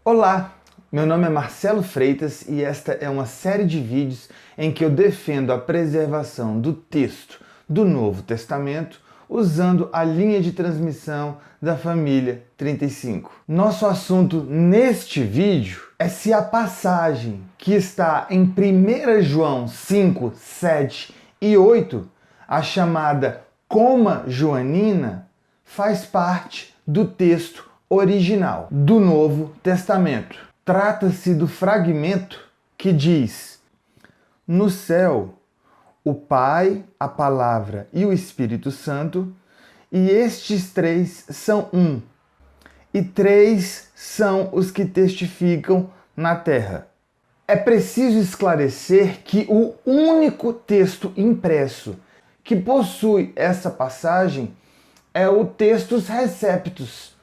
Olá, meu nome é Marcelo Freitas e esta é uma série de vídeos em que eu defendo a preservação do texto do Novo Testamento usando a linha de transmissão da família 35. Nosso assunto neste vídeo é se a passagem que está em 1 João 5, 7 e 8, a chamada coma joanina, faz parte do texto original do Novo Testamento. Trata-se do fragmento que diz: no céu, o Pai, a Palavra e o Espírito Santo, e estes três são um, e três são os que testificam na terra. É preciso esclarecer que o único texto impresso que possui essa passagem é o textus receptus,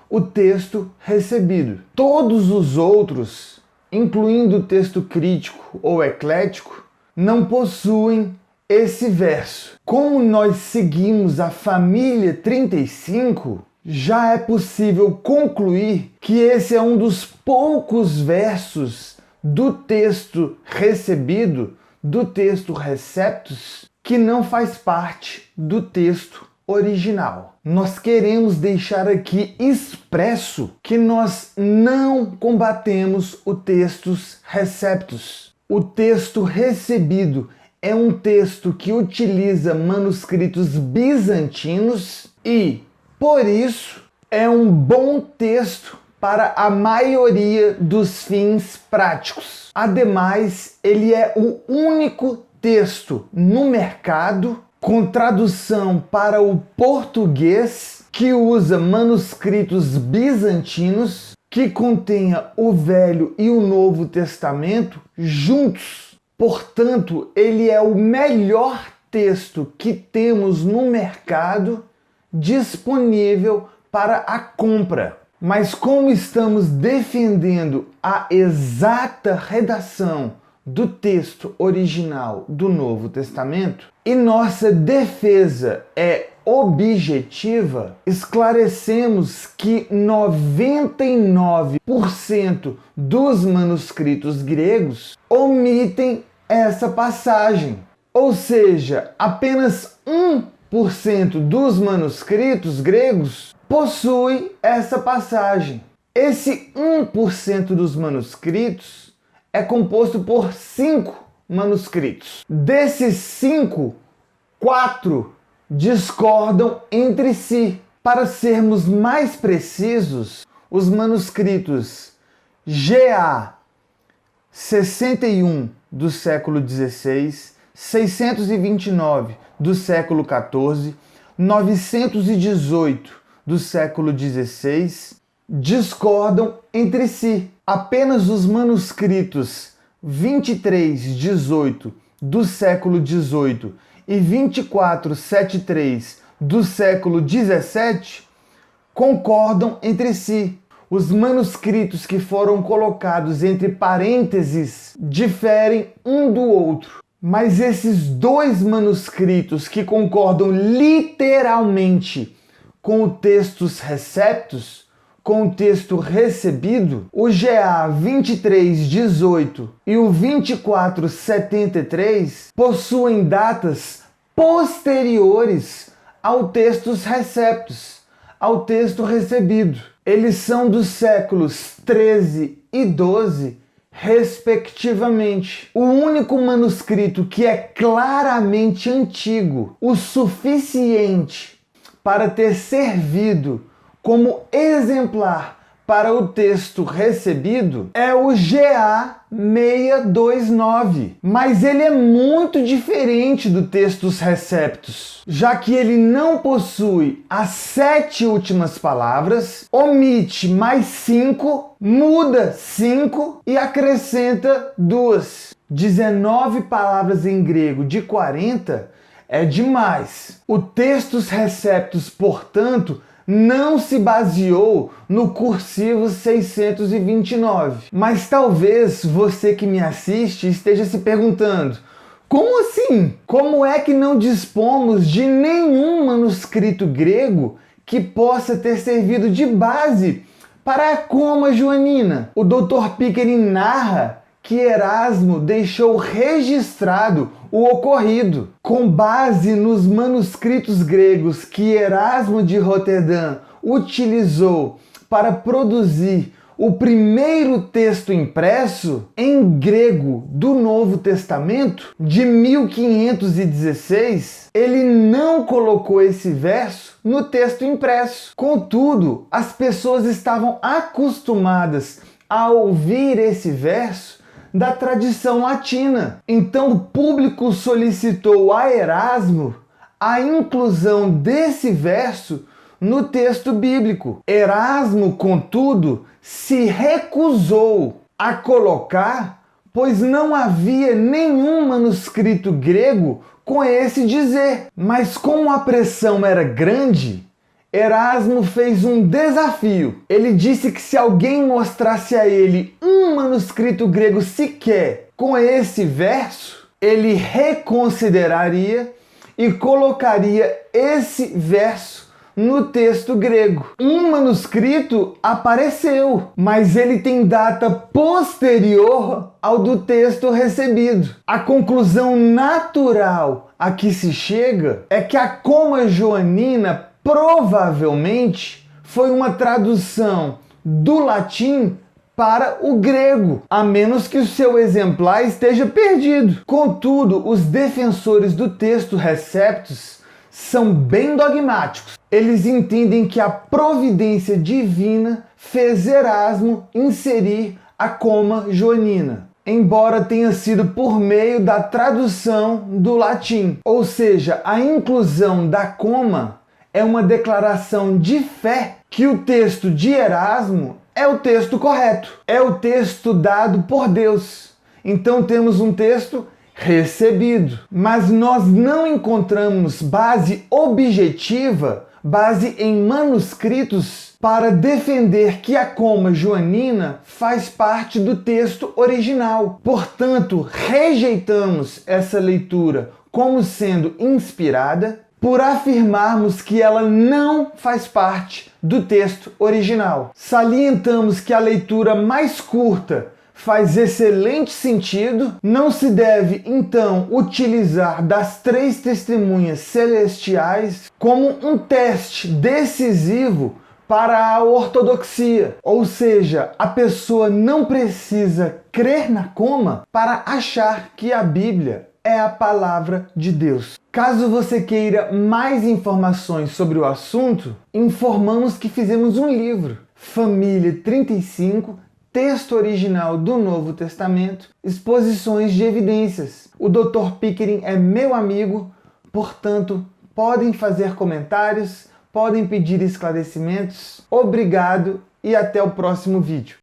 o texto recebido. Todos os outros, incluindo o texto crítico ou eclético, não possuem esse verso. Como nós seguimos a família 35, já é possível concluir que esse é um dos poucos versos do texto recebido, do texto receptus, que não faz parte do texto original. Nós queremos deixar aqui expresso que nós não combatemos o textus receptus. O texto recebido é um texto que utiliza manuscritos bizantinos e, por isso, é um bom texto para a maioria dos fins práticos. Ademais, ele é o único texto no mercado com tradução para o português que usa manuscritos bizantinos que contenha o Velho e o Novo Testamento juntos. Portanto, ele é o melhor texto que temos no mercado disponível para a compra. Mas como estamos defendendo a exata redação do texto original do Novo Testamento, e nossa defesa é objetiva, esclarecemos que 99% dos manuscritos gregos omitem essa passagem. Ou seja, apenas 1% dos manuscritos gregos possui essa passagem. Esse 1% dos manuscritos é composto por 5 manuscritos. Desses 5, 4 discordam entre si. Para sermos mais precisos, os manuscritos GA 61 do século XVI, 629 do século XIV, 918 do século XVI discordam entre si. Apenas os manuscritos 2318 do século XVIII e 2473 do século XVII concordam entre si. Os manuscritos que foram colocados entre parênteses diferem um do outro. Mas esses dois manuscritos que concordam literalmente com o textus receptus, com o texto recebido, o GA 2318 e o 2473 possuem datas posteriores ao textus receptus, ao texto recebido. Eles são dos séculos 13 e 12, respectivamente. O único manuscrito que é claramente antigo, o suficiente para ter servido como exemplar para o texto recebido, é o GA 629. Mas ele é muito diferente do textus receptus, já que ele não possui as 7 últimas palavras, omite mais 5, muda 5 e acrescenta 2. 19 palavras em grego de 40 é demais. O textus receptus, portanto, não se baseou no cursivo 629. Mas talvez você que me assiste esteja se perguntando: como assim? Como é que não dispomos de nenhum manuscrito grego que possa ter servido de base para a coma joanina. O Dr. Pickering narra que Erasmo deixou registrado o ocorrido. Com base nos manuscritos gregos que Erasmo de Roterdã utilizou para produzir o primeiro texto impresso em grego do Novo Testamento, de 1516, ele não colocou esse verso no texto impresso. Contudo, as pessoas estavam acostumadas a ouvir esse verso da tradição latina. Então o público solicitou a Erasmo a inclusão desse verso no texto bíblico. Erasmo, contudo, se recusou a colocar, pois não havia nenhum manuscrito grego com esse dizer. Mas como a pressão era grande, Erasmo fez um desafio. Ele disse que se alguém mostrasse a ele um manuscrito grego sequer com esse verso, ele reconsideraria e colocaria esse verso no texto grego. Um manuscrito apareceu, mas ele tem data posterior ao do texto recebido. A conclusão natural a que se chega é que a coma joanina provavelmente foi uma tradução do latim para o grego, a menos que o seu exemplar esteja perdido. Contudo, os defensores do texto Receptus são bem dogmáticos. Eles entendem que a providência divina fez Erasmo inserir a coma joanina, embora tenha sido por meio da tradução do latim. Ou seja, a inclusão da coma é uma declaração de fé que o texto de Erasmo é o texto correto, é o texto dado por Deus. Então temos um texto recebido, mas nós não encontramos base objetiva, base em manuscritos, para defender que a coma joanina faz parte do texto original. Portanto, rejeitamos essa leitura como sendo inspirada, por afirmarmos que ela não faz parte do texto original. Salientamos que a leitura mais curta faz excelente sentido. Não se deve, então, utilizar das 3 testemunhas celestiais como um teste decisivo para a ortodoxia. Ou seja, a pessoa não precisa crer na coma para achar que a Bíblia é a palavra de Deus. Caso você queira mais informações sobre o assunto, informamos que fizemos um livro, Família 35, texto original do Novo Testamento, exposições de evidências. O Dr. Pickering é meu amigo, portanto, podem fazer comentários, podem pedir esclarecimentos. Obrigado e até o próximo vídeo.